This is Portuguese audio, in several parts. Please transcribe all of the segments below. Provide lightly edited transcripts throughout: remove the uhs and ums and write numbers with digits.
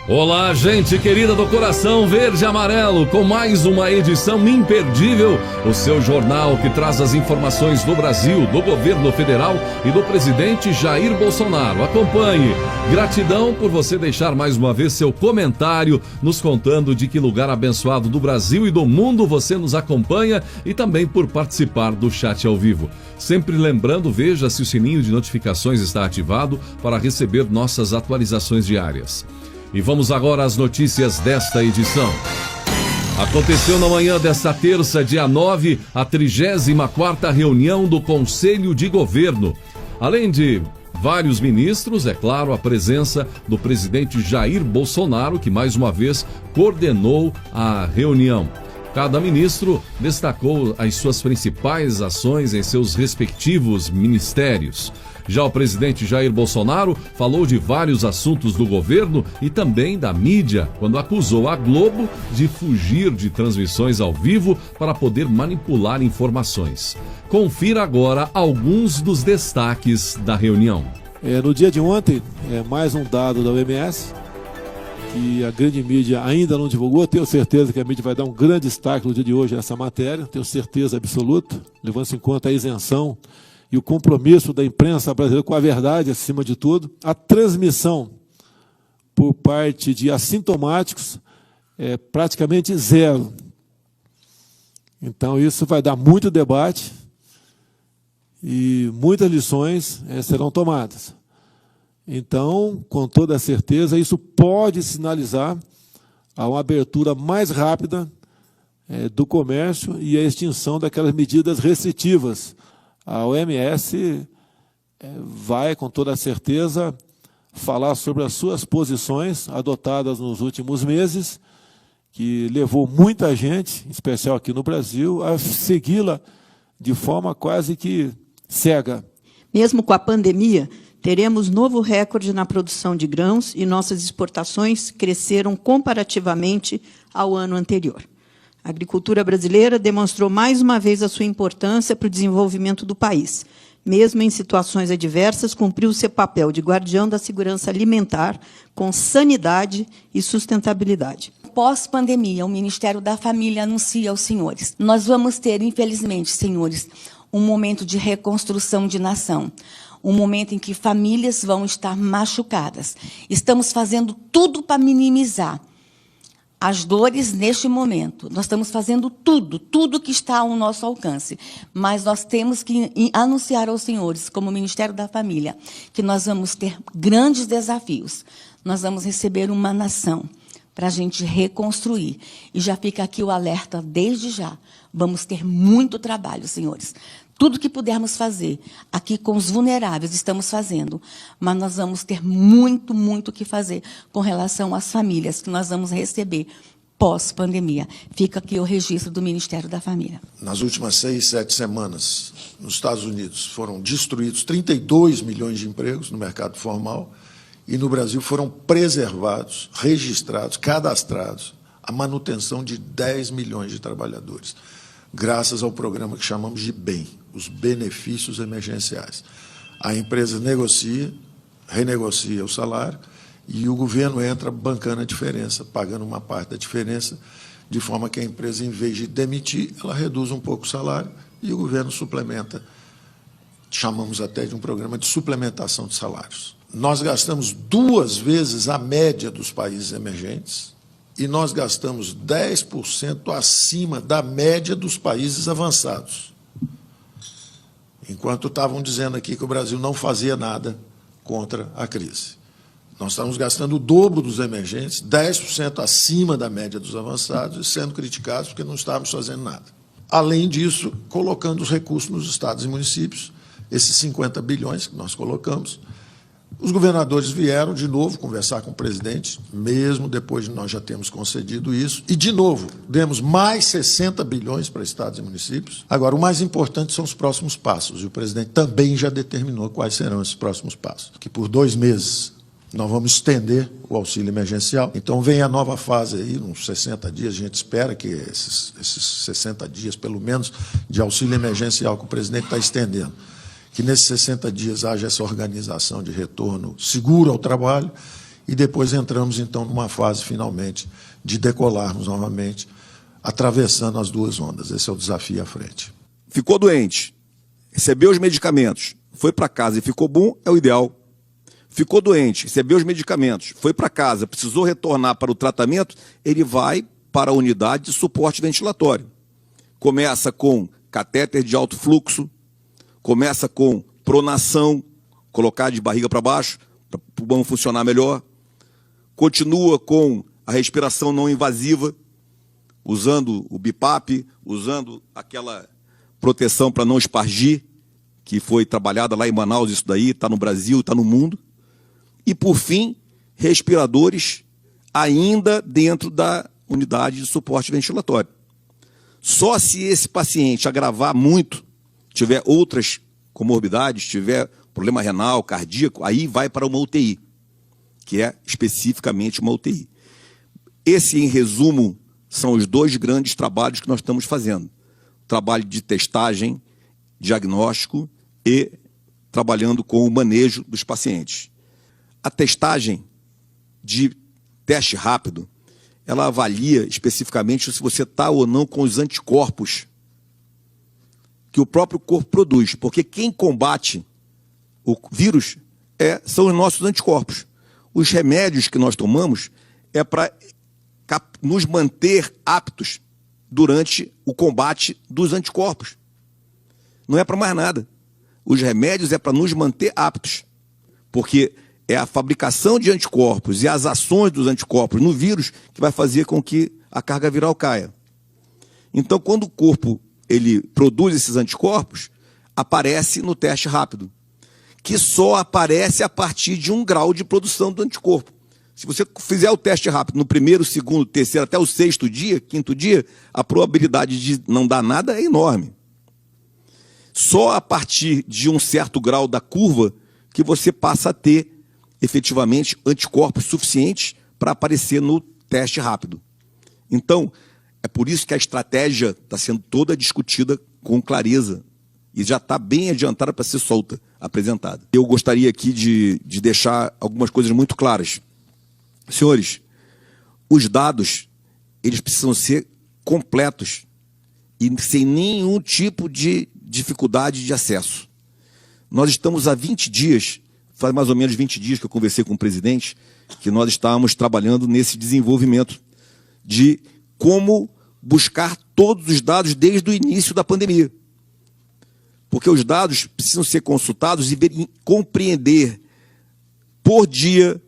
Olá, gente querida do coração verde e amarelo, com mais uma edição imperdível, o seu jornal que traz as informações do Brasil, do governo federal e do presidente Jair Bolsonaro. Acompanhe. Gratidão por você deixar mais uma vez seu comentário, nos contando de que lugar abençoado do Brasil e do mundo você nos acompanha e também por participar do chat ao vivo. Sempre lembrando, veja se o sininho de notificações está ativado para receber nossas atualizações diárias. E vamos agora às notícias desta edição. Aconteceu na manhã desta terça, dia 9, a 34ª reunião do Conselho de Governo. Além de vários ministros, é claro, a presença do presidente Jair Bolsonaro, que mais uma vez coordenou a reunião. Cada ministro destacou as suas principais ações em seus respectivos ministérios. Já o presidente Jair Bolsonaro falou de vários assuntos do governo e também da mídia, quando acusou a Globo de fugir de transmissões ao vivo para poder manipular informações. Confira agora alguns dos destaques da reunião. No dia de ontem, mais um dado da OMS, que a grande mídia ainda não divulgou. Tenho certeza que a mídia vai dar um grande destaque no dia de hoje nessa matéria, tenho certeza absoluta, levando-se em conta a isenção e o compromisso da imprensa brasileira com a verdade, acima de tudo. A transmissão por parte de assintomáticos é praticamente zero. Então, isso vai dar muito debate e muitas lições serão tomadas. Então, com toda certeza, isso pode sinalizar a uma abertura mais rápida do comércio e a extinção daquelas medidas restritivas. A OMS vai, com toda certeza, falar sobre as suas posições adotadas nos últimos meses, que levou muita gente, em especial aqui no Brasil, a segui-la de forma quase que cega. Mesmo com a pandemia, teremos novo recorde na produção de grãos e nossas exportações cresceram comparativamente ao ano anterior. A agricultura brasileira demonstrou mais uma vez a sua importância para o desenvolvimento do país. Mesmo em situações adversas, cumpriu seu papel de guardião da segurança alimentar com sanidade e sustentabilidade. Pós-pandemia, o Ministério da Família anuncia aos senhores: nós vamos ter, infelizmente, senhores, um momento de reconstrução de nação. Um momento em que famílias vão estar machucadas. Estamos fazendo tudo para minimizar as dores neste momento. Nós estamos fazendo tudo que está ao nosso alcance. Mas nós temos que anunciar aos senhores, como Ministério da Família, que nós vamos ter grandes desafios. Nós vamos receber uma nação para a gente reconstruir. E já fica aqui o alerta desde já. Vamos ter muito trabalho, senhores. Tudo que pudermos fazer aqui com os vulneráveis, estamos fazendo. Mas nós vamos ter muito o que fazer com relação às famílias que nós vamos receber pós-pandemia. Fica aqui o registro do Ministério da Família. Nas últimas 6, 7 semanas, nos Estados Unidos, foram destruídos 32 milhões de empregos no mercado formal e no Brasil foram preservados, registrados, cadastrados a manutenção de 10 milhões de trabalhadores, graças ao programa que chamamos de BEM, os benefícios emergenciais. A empresa negocia, renegocia o salário e o governo entra bancando a diferença, pagando uma parte da diferença, de forma que a empresa, em vez de demitir, ela reduz um pouco o salário e o governo suplementa. Chamamos até de um programa de suplementação de salários. Nós gastamos 2 vezes a média dos países emergentes e nós gastamos 10% acima da média dos países avançados. Enquanto estavam dizendo aqui que o Brasil não fazia nada contra a crise. Nós estamos gastando o dobro dos emergentes, 10% acima da média dos avançados, e sendo criticados porque não estávamos fazendo nada. Além disso, colocando os recursos nos estados e municípios, esses 50 bilhões que nós colocamos. Os governadores vieram de novo conversar com o presidente, mesmo depois de nós já termos concedido isso, e de novo demos mais 60 bilhões para estados e municípios. Agora, o mais importante são os próximos passos, e o presidente também já determinou quais serão esses próximos passos. Que por 2 meses nós vamos estender o auxílio emergencial. Então vem a nova fase aí, uns 60 dias, a gente espera que esses 60 dias, pelo menos, de auxílio emergencial que o presidente está estendendo, que nesses 60 dias haja essa organização de retorno seguro ao trabalho e depois entramos, então, numa fase, finalmente, de decolarmos novamente, atravessando as duas ondas. Esse é o desafio à frente. Ficou doente, recebeu os medicamentos, foi para casa e ficou bom, é o ideal. Ficou doente, recebeu os medicamentos, foi para casa, precisou retornar para o tratamento, ele vai para a unidade de suporte ventilatório. Começa com catéter de alto fluxo, começa com pronação, colocar de barriga para baixo, para o pulmão funcionar melhor. Continua com a respiração não invasiva, usando o BiPAP, usando aquela proteção para não espargir, que foi trabalhada lá em Manaus, isso daí, está no Brasil, está no mundo. E, por fim, respiradores ainda dentro da unidade de suporte ventilatório. Só se esse paciente agravar muito, tiver outras comorbidades, tiver problema renal, cardíaco, aí vai para uma UTI, que é especificamente uma UTI. Esse, em resumo, são os dois grandes trabalhos que nós estamos fazendo. Trabalho de testagem, diagnóstico e trabalhando com o manejo dos pacientes. A testagem de teste rápido, ela avalia especificamente se você está ou não com os anticorpos que o próprio corpo produz, porque quem combate o vírus são os nossos anticorpos. Os remédios que nós tomamos é para nos manter aptos durante o combate dos anticorpos. Não é para mais nada. Os remédios é para nos manter aptos, porque é a fabricação de anticorpos e as ações dos anticorpos no vírus que vai fazer com que a carga viral caia. Então, quando o corpo ele produz esses anticorpos, aparece no teste rápido, que só aparece a partir de 1 grau de produção do anticorpo. Se você fizer o teste rápido no primeiro, segundo, terceiro, até o 6º dia, 5º dia, a probabilidade de não dar nada é enorme. Só a partir de um certo grau da curva que você passa a ter, efetivamente, anticorpos suficientes para aparecer no teste rápido. Então, é por isso que a estratégia está sendo toda discutida com clareza e já está bem adiantada para ser solta, apresentada. Eu gostaria aqui de deixar algumas coisas muito claras. Senhores, os dados, eles precisam ser completos e sem nenhum tipo de dificuldade de acesso. Nós estamos há 20 dias, faz mais ou menos 20 dias que eu conversei com o presidente, que nós estávamos trabalhando nesse desenvolvimento de como buscar todos os dados desde o início da pandemia. Porque os dados precisam ser consultados e compreender por dia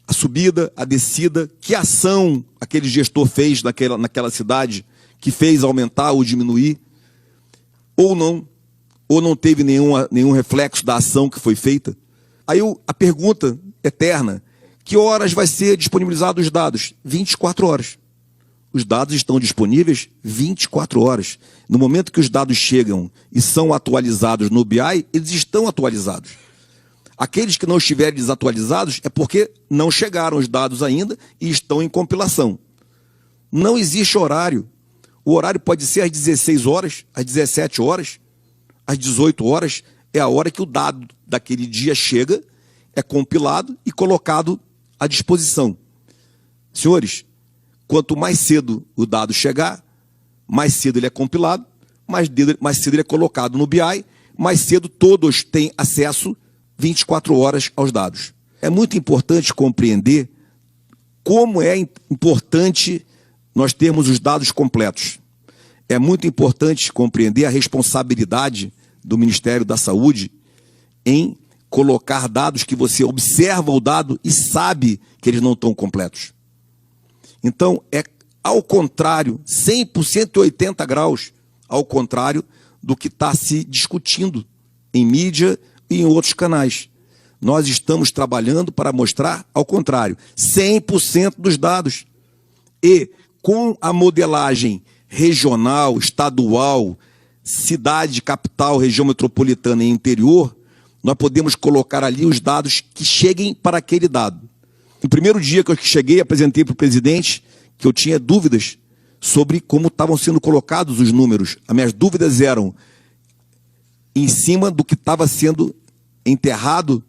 a subida, a descida, que ação aquele gestor fez naquela cidade que fez aumentar ou diminuir, ou não teve nenhum reflexo da ação que foi feita. Aí a pergunta eterna, que horas vai ser disponibilizados os dados? 24 horas. Os dados estão disponíveis 24 horas. No momento que os dados chegam e são atualizados no BI, eles estão atualizados. Aqueles que não estiverem desatualizados é porque não chegaram os dados ainda e estão em compilação. Não existe horário. O horário pode ser às 16 horas, às 17 horas, às 18 horas. É a hora que o dado daquele dia chega, é compilado e colocado à disposição. Senhores, quanto mais cedo o dado chegar, mais cedo ele é compilado, mais cedo ele é colocado no BI, mais cedo todos têm acesso 24 horas aos dados. É muito importante compreender como é importante nós termos os dados completos. É muito importante compreender a responsabilidade do Ministério da Saúde em colocar dados que você observa o dado e sabe que eles não estão completos. Então, é ao contrário, 100%, 80 graus, ao contrário do que está se discutindo em mídia e em outros canais. Nós estamos trabalhando para mostrar ao contrário, 100% dos dados. E com a modelagem regional, estadual, cidade, capital, região metropolitana e interior, nós podemos colocar ali os dados que cheguem para aquele dado. No primeiro dia que eu cheguei, apresentei para o presidente que eu tinha dúvidas sobre como estavam sendo colocados os números. As minhas dúvidas eram em cima do que estava sendo enterrado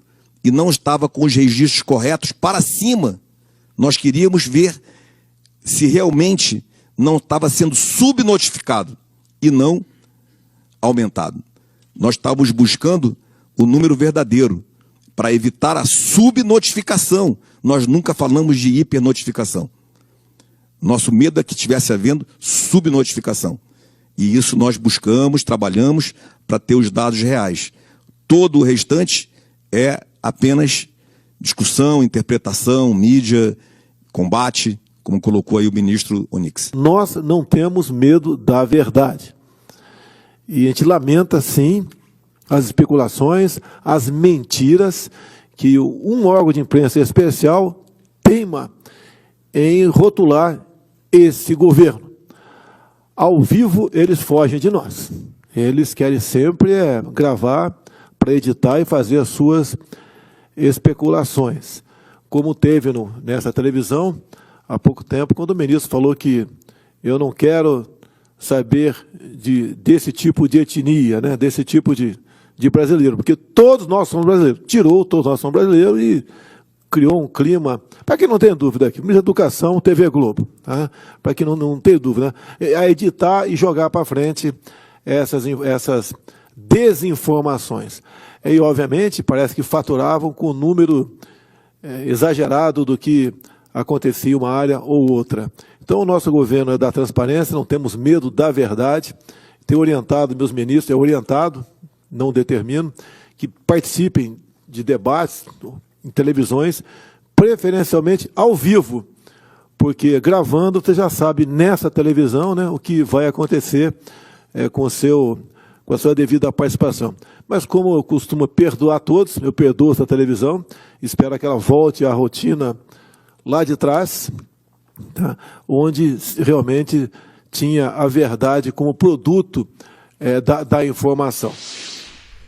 e não estava com os registros corretos para cima. Nós queríamos ver se realmente não estava sendo subnotificado e não aumentado. Nós estávamos buscando o número verdadeiro para evitar a subnotificação. Nós nunca falamos de hipernotificação. Nosso medo é que estivesse havendo subnotificação. E isso nós buscamos, trabalhamos para ter os dados reais. Todo o restante é apenas discussão, interpretação, mídia, combate, como colocou aí o ministro Onyx. Nós não temos medo da verdade. E a gente lamenta, sim, as especulações, as mentiras que um órgão de imprensa especial teima em rotular esse governo. Ao vivo, eles fogem de nós. Eles querem sempre gravar para editar e fazer as suas especulações. Como teve nessa televisão, há pouco tempo, quando o ministro falou que eu não quero saber desse tipo de etnia, né, desse tipo de brasileiro, porque todos nós somos brasileiros. Tirou todos nós somos brasileiros e criou um clima, para quem não tem dúvida aqui, Ministro da Educação, TV Globo, tá? Para quem não tem dúvida, a editar e jogar para frente essas desinformações. E, obviamente, parece que faturavam com um número exagerado do que acontecia em uma área ou outra. Então, o nosso governo é da transparência, não temos medo da verdade. Tenho orientado meus ministros, não determino, que participem de debates em televisões, preferencialmente ao vivo, porque gravando você já sabe nessa televisão, né, o que vai acontecer com a sua devida participação. Mas como eu costumo perdoar todos, eu perdoo essa televisão, espero que ela volte à rotina lá de trás, tá, onde realmente tinha a verdade como produto da informação.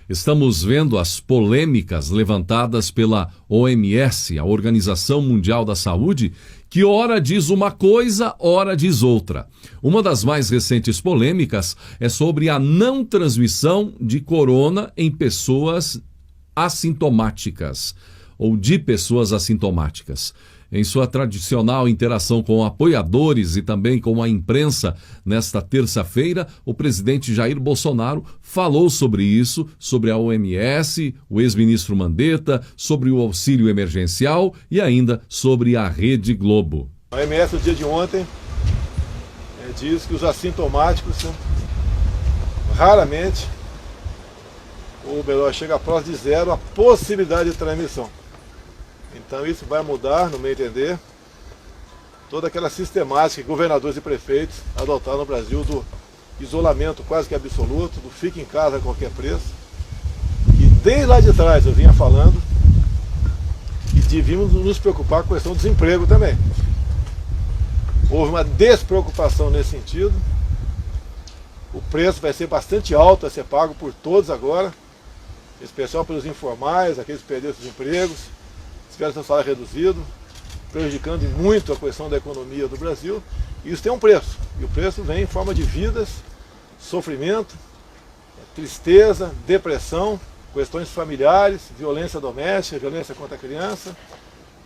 Estamos vendo as polêmicas levantadas pela OMS, a Organização Mundial da Saúde, que ora diz uma coisa, ora diz outra. Uma das mais recentes polêmicas é sobre a não transmissão de corona em pessoas assintomáticas, ou de pessoas assintomáticas. Em sua tradicional interação com apoiadores e também com a imprensa, nesta terça-feira, o presidente Jair Bolsonaro falou sobre isso, sobre a OMS, o ex-ministro Mandetta, sobre o auxílio emergencial e ainda sobre a Rede Globo. A OMS, no dia de ontem, diz que os assintomáticos raramente, ou melhor, chega próximo de zero a possibilidade de transmissão. Então isso vai mudar, no meu entender, toda aquela sistemática que governadores e prefeitos adotaram no Brasil do isolamento quase que absoluto, do fique em casa a qualquer preço. E desde lá de trás eu vinha falando que devíamos nos preocupar com a questão do desemprego também. Houve uma despreocupação nesse sentido. O preço vai ser bastante alto a ser pago por todos agora, em especial pelos informais, aqueles que perderam seus empregos, tiveram seu salário reduzido, prejudicando muito a questão da economia do Brasil. E isso tem um preço, e o preço vem em forma de vidas, sofrimento, tristeza, depressão, questões familiares, violência doméstica, violência contra a criança,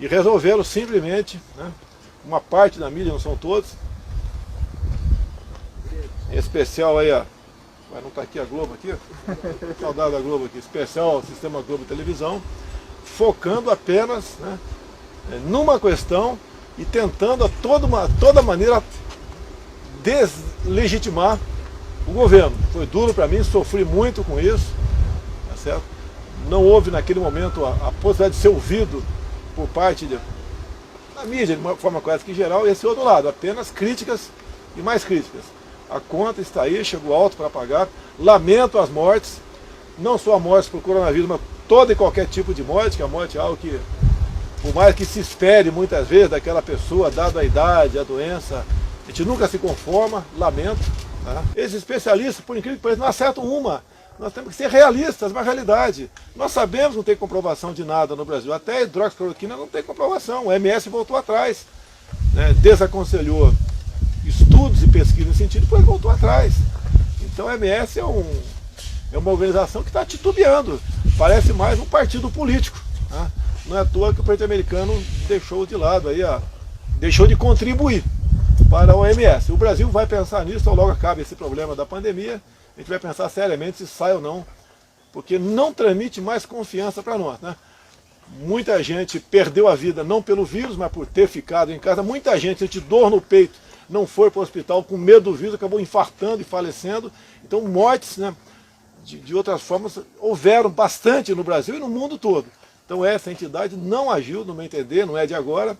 e resolveram simplesmente, né, uma parte da mídia, não são todos, em especial aí não está aqui a Globo aqui, saudade da Globo aqui, especial o Sistema Globo Televisão, focando apenas, né, numa questão e tentando a toda maneira deslegitimar o governo. Foi duro para mim, sofri muito com isso, tá certo? Não houve naquele momento a possibilidade de ser ouvido por parte da mídia, de uma forma quase que geral, e esse outro lado, apenas críticas e mais críticas. A conta está aí, chegou alto para pagar, lamento as mortes, não só a morte por coronavírus, mas todo e qualquer tipo de morte, que a morte é algo que, por mais que se espere muitas vezes daquela pessoa, dada a idade, a doença, a gente nunca se conforma, lamento. Tá? Esses especialistas, por incrível que pareça, não acertam uma. Nós temos que ser realistas, uma realidade. Nós sabemos que não tem comprovação de nada no Brasil. Até a hidroxicloroquina não tem comprovação. O MS voltou atrás, né? Desaconselhou estudos e pesquisas nesse sentido, depois voltou atrás. Então a MS é uma organização que está titubeando. Parece mais um partido político, Tá? Não é à toa que o presidente americano deixou de lado, aí, deixou de contribuir para a OMS. O Brasil vai pensar nisso, então logo acaba esse problema da pandemia, a gente vai pensar seriamente se sai ou não, porque não transmite mais confiança para nós, né? Muita gente perdeu a vida não pelo vírus, mas por ter ficado em casa. Muita gente sente dor no peito, não foi para o hospital com medo do vírus, acabou infartando e falecendo. Então mortes, né, de outras formas houveram bastante no Brasil e no mundo todo. Então essa entidade não agiu, no meu entender, não é de agora,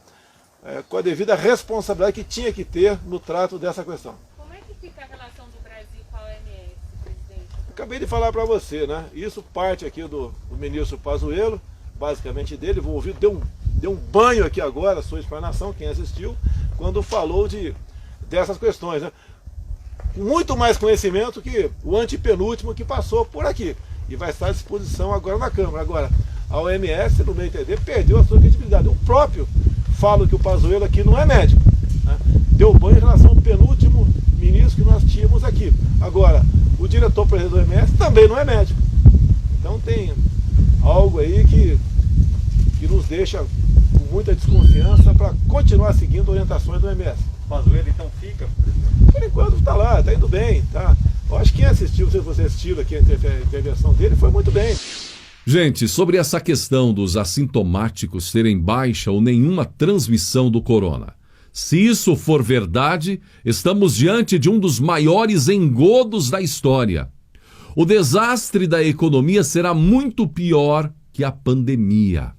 com a devida responsabilidade que tinha que ter no trato dessa questão. Como é que fica a relação do Brasil com a OMS, presidente? Acabei de falar para você, né? Isso parte aqui do ministro Pazuello, basicamente dele, vou ouvir, deu um banho aqui agora, sua explanação, quem assistiu, quando falou dessas questões, né? Com muito mais conhecimento que o antepenúltimo que passou por aqui, e vai estar à disposição agora na Câmara. Agora, a OMS, no meu entender, perdeu a sua credibilidade. O próprio falo que o Pazuello aqui não é médico, né? Deu banho em relação ao penúltimo ministro que nós tínhamos aqui. Agora, o diretor-presidente da OMS também não é médico. Então tem algo aí que nos deixa com muita desconfiança para continuar seguindo orientações do OMS. O Pazuello então fica? Por enquanto está lá, está indo bem, tá? Eu acho que quem assistiu, não sei se você assistiu aqui a intervenção dele, foi muito bem. Gente, sobre essa questão dos assintomáticos terem baixa ou nenhuma transmissão do corona, se isso for verdade, estamos diante de um dos maiores engodos da história. O desastre da economia será muito pior que a pandemia.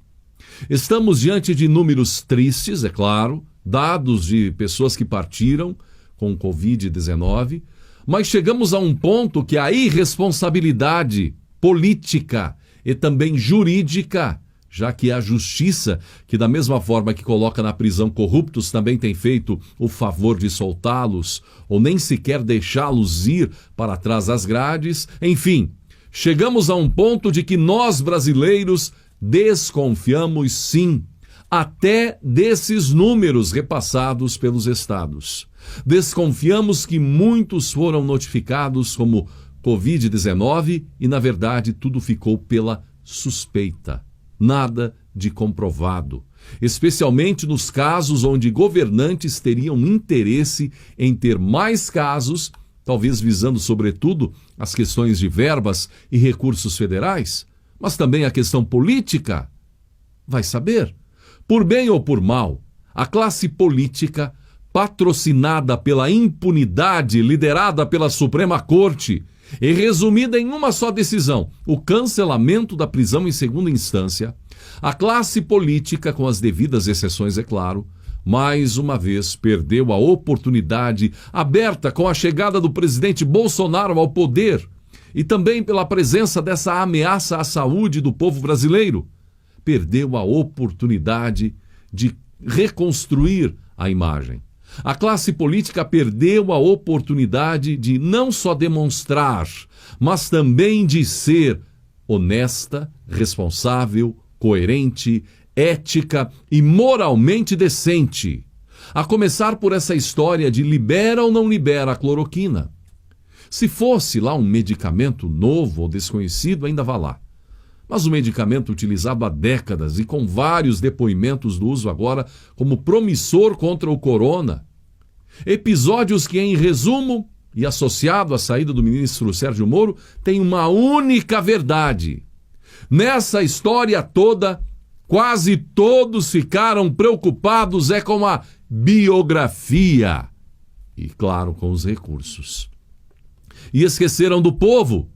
Estamos diante de números tristes, é claro, dados de pessoas que partiram com Covid-19, mas chegamos a um ponto que a irresponsabilidade política e também jurídica, já que a justiça, que da mesma forma que coloca na prisão corruptos, também tem feito o favor de soltá-los, ou nem sequer deixá-los ir para trás das grades, enfim, chegamos a um ponto de que nós brasileiros desconfiamos sim, até desses números repassados pelos estados. Desconfiamos que muitos foram notificados como Covid-19 e, na verdade, tudo ficou pela suspeita. Nada de comprovado. Especialmente nos casos onde governantes teriam interesse em ter mais casos, talvez visando, sobretudo, as questões de verbas e recursos federais, mas também a questão política. Vai saber. Por bem ou por mal, a classe política, patrocinada pela impunidade liderada pela Suprema Corte, e resumida em uma só decisão, o cancelamento da prisão em segunda instância, a classe política, com as devidas exceções, é claro, mais uma vez perdeu a oportunidade aberta com a chegada do presidente Bolsonaro ao poder e também pela presença dessa ameaça à saúde do povo brasileiro. Perdeu a oportunidade de reconstruir a imagem. A classe política perdeu a oportunidade de não só demonstrar, mas também de ser honesta, responsável, coerente, ética e moralmente decente. A começar por essa história de libera ou não libera a cloroquina. Se fosse lá um medicamento novo ou desconhecido, ainda vá lá. Mas o medicamento utilizado há décadas e com vários depoimentos do uso agora como promissor contra o corona. Episódios que, em resumo, e associado à saída do ministro Sérgio Moro, tem uma única verdade. Nessa história toda, quase todos ficaram preocupados com a biografia e, claro, com os recursos. E esqueceram do povo,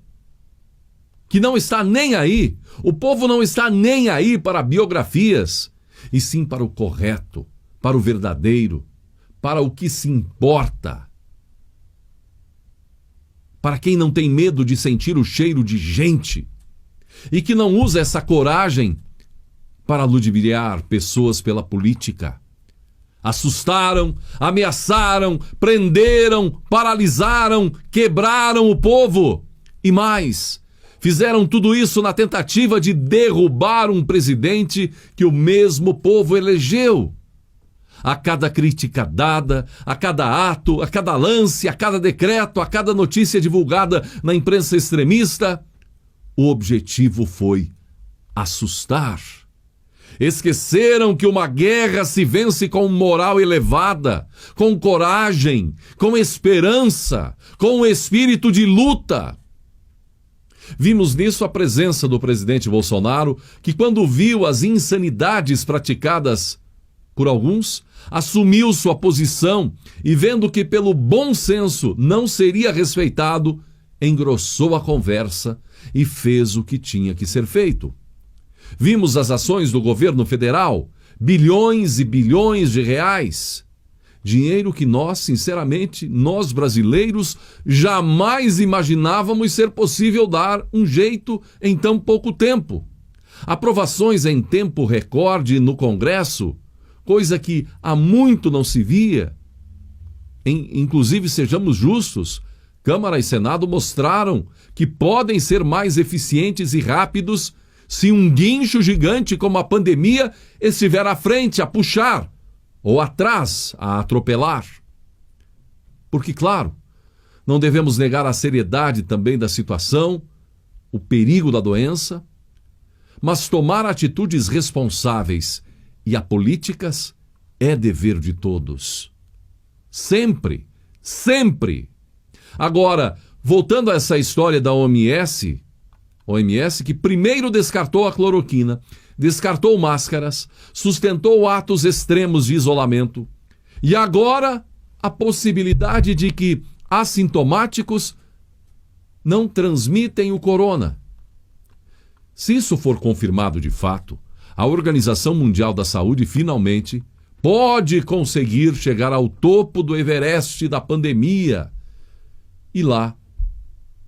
que não está nem aí. O povo não está nem aí para biografias, e sim para o correto, para o verdadeiro, para o que se importa. Para quem não tem medo de sentir o cheiro de gente e que não usa essa coragem para ludibriar pessoas pela política. Assustaram, ameaçaram, prenderam, paralisaram, quebraram o povo e mais, fizeram tudo isso na tentativa de derrubar um presidente que o mesmo povo elegeu. A cada crítica dada, a cada ato, a cada lance, a cada decreto, a cada notícia divulgada na imprensa extremista, o objetivo foi assustar, Esqueceram que uma guerra se vence com moral elevada, com coragem, com esperança, com espírito de luta. Vimos nisso a presença do presidente Bolsonaro, que quando viu as insanidades praticadas por alguns, assumiu sua posição e, vendo que pelo bom senso não seria respeitado, engrossou a conversa e fez o que tinha que ser feito. Vimos as ações do governo federal, bilhões e bilhões de reais. Dinheiro que nós, sinceramente, nós brasileiros, jamais imaginávamos ser possível dar um jeito em tão pouco tempo. Aprovações em tempo recorde no Congresso, coisa que há muito não se via. Inclusive, sejamos justos, Câmara e Senado mostraram que podem ser mais eficientes e rápidos se um guincho gigante como a pandemia estiver à frente a puxar ou atrás a atropelar. Porque, claro, não devemos negar a seriedade também da situação, o perigo da doença, mas tomar atitudes responsáveis e apolíticas é dever de todos. Sempre, sempre. Agora, voltando a essa história da OMS que primeiro descartou a cloroquina, descartou máscaras, sustentou atos extremos de isolamento, e agora a possibilidade de que assintomáticos não transmitem o corona. Se isso for confirmado de fato, a Organização Mundial da Saúde finalmente pode conseguir chegar ao topo do Everest da pandemia e lá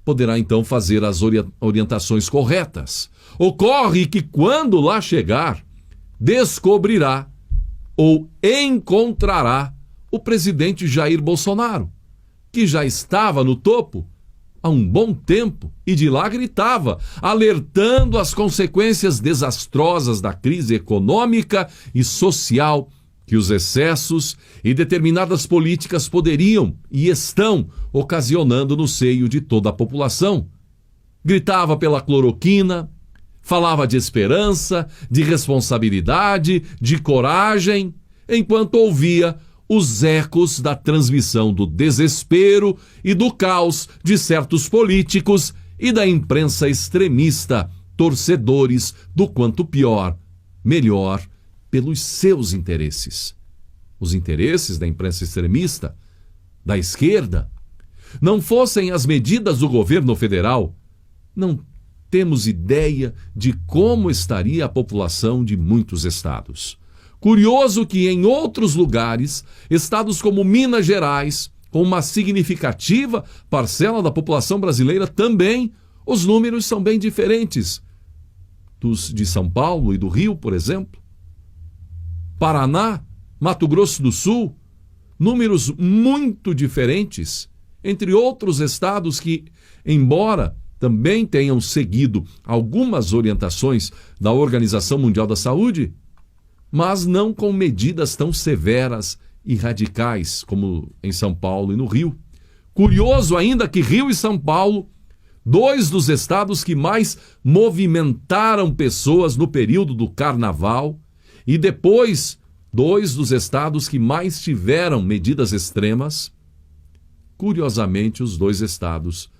poderá então fazer as orientações corretas. Ocorre que quando lá chegar, descobrirá ou encontrará o presidente Jair Bolsonaro, que já estava no topo há um bom tempo e de lá gritava, alertando as consequências desastrosas da crise econômica e social que os excessos e determinadas políticas poderiam e estão ocasionando no seio de toda a população. Gritava pela cloroquina, falava de esperança, de responsabilidade, de coragem, enquanto ouvia os ecos da transmissão do desespero e do caos de certos políticos e da imprensa extremista, torcedores do quanto pior, melhor, pelos seus interesses. Os interesses da imprensa extremista, da esquerda, não fossem as medidas do governo federal, não temos ideia de como estaria a população de muitos estados. Curioso que em outros lugares, estados como Minas Gerais, com uma significativa parcela da população brasileira também, os números são bem diferentes dos de São Paulo e do Rio, por exemplo. Paraná, Mato Grosso do Sul, números muito diferentes, entre outros estados que, embora também tenham seguido algumas orientações da Organização Mundial da Saúde, mas não com medidas tão severas e radicais como em São Paulo e no Rio. Curioso ainda que Rio e São Paulo, dois dos estados que mais movimentaram pessoas no período do carnaval, e depois, dois dos estados que mais tiveram medidas extremas, curiosamente, os dois estados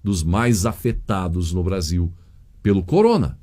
dos mais afetados no Brasil pelo corona.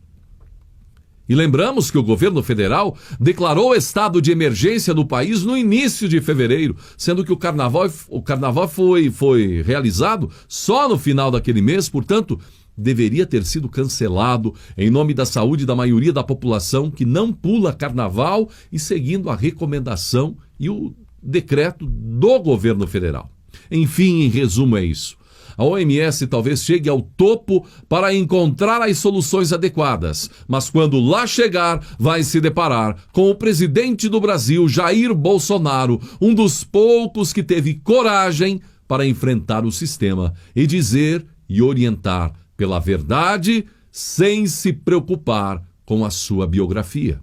E lembramos que o governo federal declarou estado de emergência no país no início de fevereiro, sendo que o carnaval foi realizado só no final daquele mês, portanto, deveria ter sido cancelado em nome da saúde da maioria da população que não pula carnaval e seguindo a recomendação e o decreto do governo federal. Enfim, em resumo é isso. A OMS talvez chegue ao topo para encontrar as soluções adequadas, mas quando lá chegar, vai se deparar com o presidente do Brasil, Jair Bolsonaro, um dos poucos que teve coragem para enfrentar o sistema e dizer e orientar pela verdade, sem se preocupar com a sua biografia.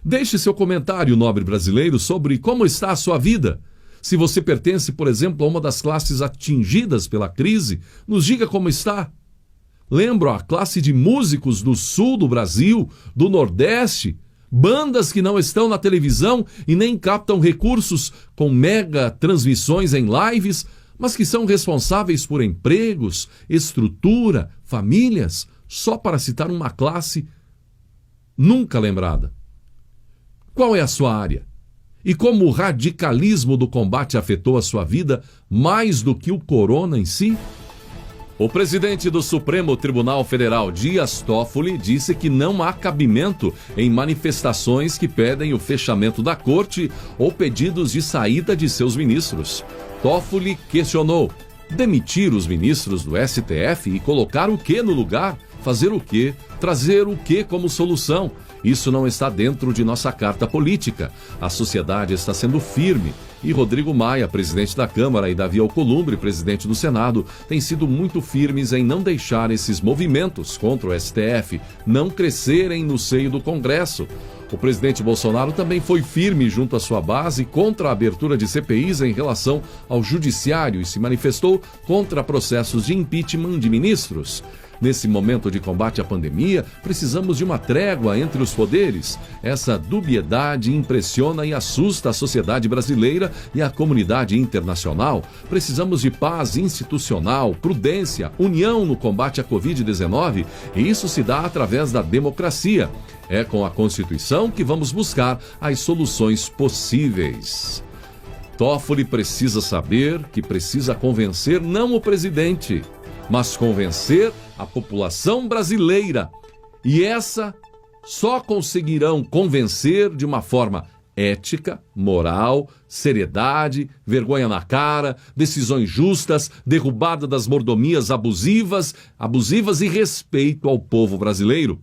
Deixe seu comentário, nobre brasileiro, sobre como está a sua vida. Se você pertence, por exemplo, a uma das classes atingidas pela crise, nos diga como está. Lembro a classe de músicos do sul do Brasil, do Nordeste, bandas que não estão na televisão e nem captam recursos com mega transmissões em lives, mas que são responsáveis por empregos, estrutura, famílias, só para citar uma classe nunca lembrada. Qual é a sua área? E como o radicalismo do combate afetou a sua vida mais do que o corona em si? O presidente do Supremo Tribunal Federal, Dias Toffoli, disse que não há cabimento em manifestações que pedem o fechamento da corte ou pedidos de saída de seus ministros. Toffoli questionou: demitir os ministros do STF e colocar o quê no lugar? Fazer o quê? Trazer o quê como solução? Isso não está dentro de nossa carta política. A sociedade está sendo firme. E Rodrigo Maia, presidente da Câmara, e Davi Alcolumbre, presidente do Senado, têm sido muito firmes em não deixar esses movimentos contra o STF não crescerem no seio do Congresso. O presidente Bolsonaro também foi firme junto à sua base contra a abertura de CPIs em relação ao judiciário e se manifestou contra processos de impeachment de ministros. Nesse momento de combate à pandemia, precisamos de uma trégua entre os poderes. Essa dubiedade impressiona e assusta a sociedade brasileira e a comunidade internacional. Precisamos de paz institucional, prudência, união no combate à Covid-19, e isso se dá através da democracia. É com a Constituição que vamos buscar as soluções possíveis. Toffoli precisa saber que precisa convencer não o presidente, mas convencer a população brasileira. E essa só conseguirão convencer de uma forma ética, moral, seriedade, vergonha na cara, decisões justas, derrubada das mordomias abusivas e respeito ao povo brasileiro.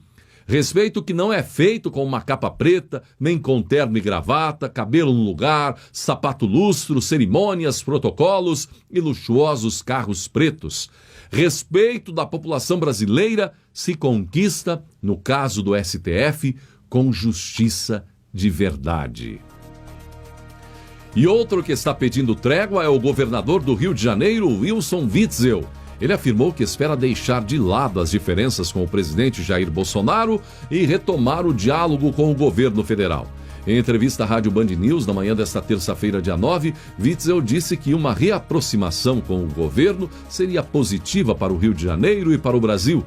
Respeito que não é feito com uma capa preta, nem com terno e gravata, cabelo no lugar, sapato lustro, cerimônias, protocolos e luxuosos carros pretos. Respeito da população brasileira se conquista, no caso do STF, com justiça de verdade. E outro que está pedindo trégua é o governador do Rio de Janeiro, Wilson Witzel. Ele afirmou que espera deixar de lado as diferenças com o presidente Jair Bolsonaro e retomar o diálogo com o governo federal. Em entrevista à Rádio Band News, na manhã desta terça-feira, dia 9, Witzel disse que uma reaproximação com o governo seria positiva para o Rio de Janeiro e para o Brasil.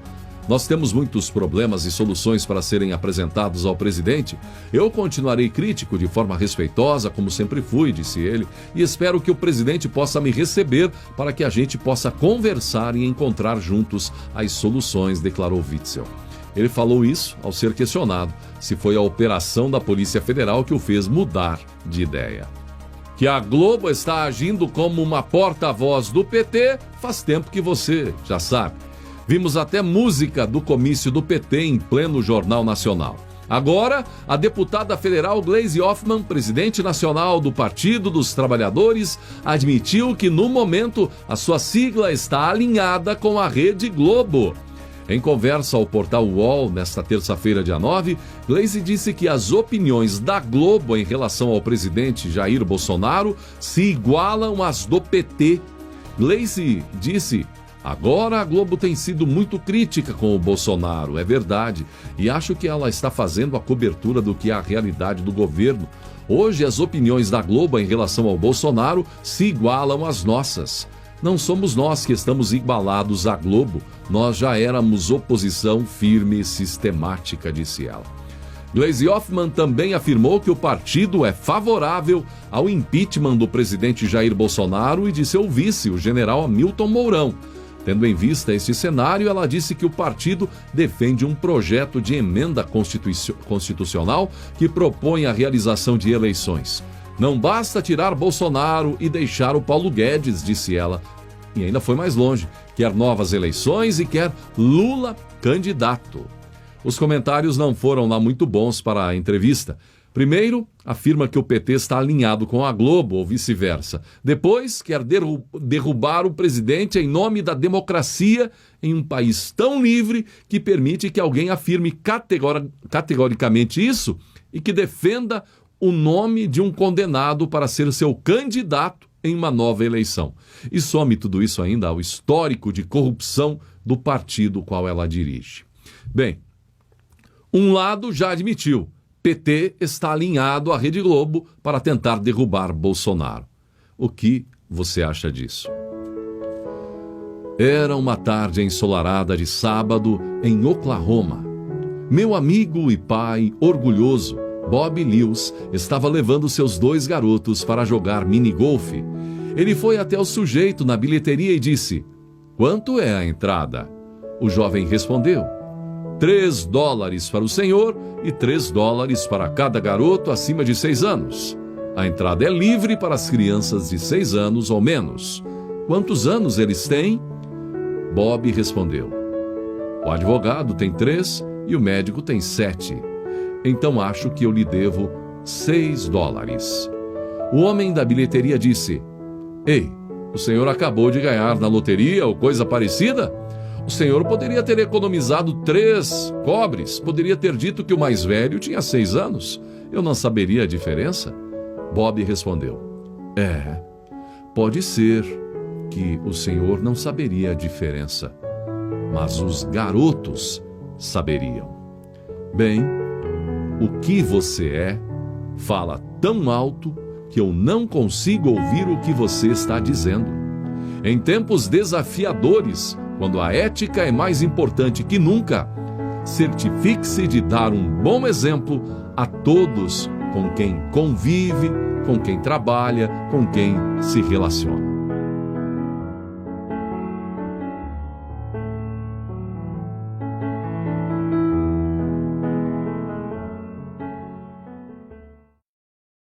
Nós temos muitos problemas e soluções para serem apresentados ao presidente. Eu continuarei crítico de forma respeitosa, como sempre fui, disse ele, e espero que o presidente possa me receber para que a gente possa conversar e encontrar juntos as soluções, declarou Witzel. Ele falou isso ao ser questionado se foi a operação da Polícia Federal que o fez mudar de ideia. Que a Globo está agindo como uma porta-voz do PT, faz tempo que você já sabe. Vimos até música do comício do PT em pleno Jornal Nacional. Agora, a deputada federal Gleisi Hoffmann, presidente nacional do Partido dos Trabalhadores, admitiu que, no momento, a sua sigla está alinhada com a Rede Globo. Em conversa ao portal UOL, nesta terça-feira, dia 9, Gleisi disse que as opiniões da Globo em relação ao presidente Jair Bolsonaro se igualam às do PT. Gleisi disse: agora a Globo tem sido muito crítica com o Bolsonaro, é verdade, e acho que ela está fazendo a cobertura do que é a realidade do governo. Hoje as opiniões da Globo em relação ao Bolsonaro se igualam às nossas. Não somos nós que estamos igualados à Globo, nós já éramos oposição firme e sistemática, disse ela. Gleisi Hoffmann também afirmou que o partido é favorável ao impeachment do presidente Jair Bolsonaro e de seu vice, o general Hamilton Mourão. Tendo em vista este cenário, ela disse que o partido defende um projeto de emenda constitucional que propõe a realização de eleições. Não basta tirar Bolsonaro e deixar o Paulo Guedes, disse ela. E ainda foi mais longe, quer novas eleições e quer Lula candidato. Os comentários não foram lá muito bons para a entrevista. Primeiro, afirma que o PT está alinhado com a Globo ou vice-versa. Depois, quer derrubar o presidente em nome da democracia em um país tão livre que permite que alguém afirme categoricamente isso e que defenda o nome de um condenado para ser seu candidato em uma nova eleição. E some tudo isso ainda ao histórico de corrupção do partido qual ela dirige. Bem, um lado já admitiu, PT está alinhado à Rede Globo para tentar derrubar Bolsonaro. O que você acha disso? Era uma tarde ensolarada de sábado em Oklahoma. Meu amigo e pai orgulhoso, Bob Lewis, estava levando seus 2 garotos para jogar mini-golfe. Ele foi até o sujeito na bilheteria e disse: "Quanto é a entrada?" O jovem respondeu: $3 para o senhor e $3 para cada garoto acima de 6 anos. A entrada é livre para as crianças de 6 anos ou menos. Quantos anos eles têm? Bob respondeu: "O advogado tem 3 e o médico tem 7. Então acho que eu lhe devo $6. O homem da bilheteria disse: "Ei, o senhor acabou de ganhar na loteria ou coisa parecida? O senhor poderia ter economizado 3 cobres, poderia ter dito que o mais velho tinha 6 anos. Eu não saberia a diferença?" Bob respondeu: Pode ser que o senhor não saberia a diferença, mas os garotos saberiam. Bem, o que você é fala tão alto que eu não consigo ouvir o que você está dizendo. Em tempos desafiadores, quando a ética é mais importante que nunca, certifique-se de dar um bom exemplo a todos com quem convive, com quem trabalha, com quem se relaciona.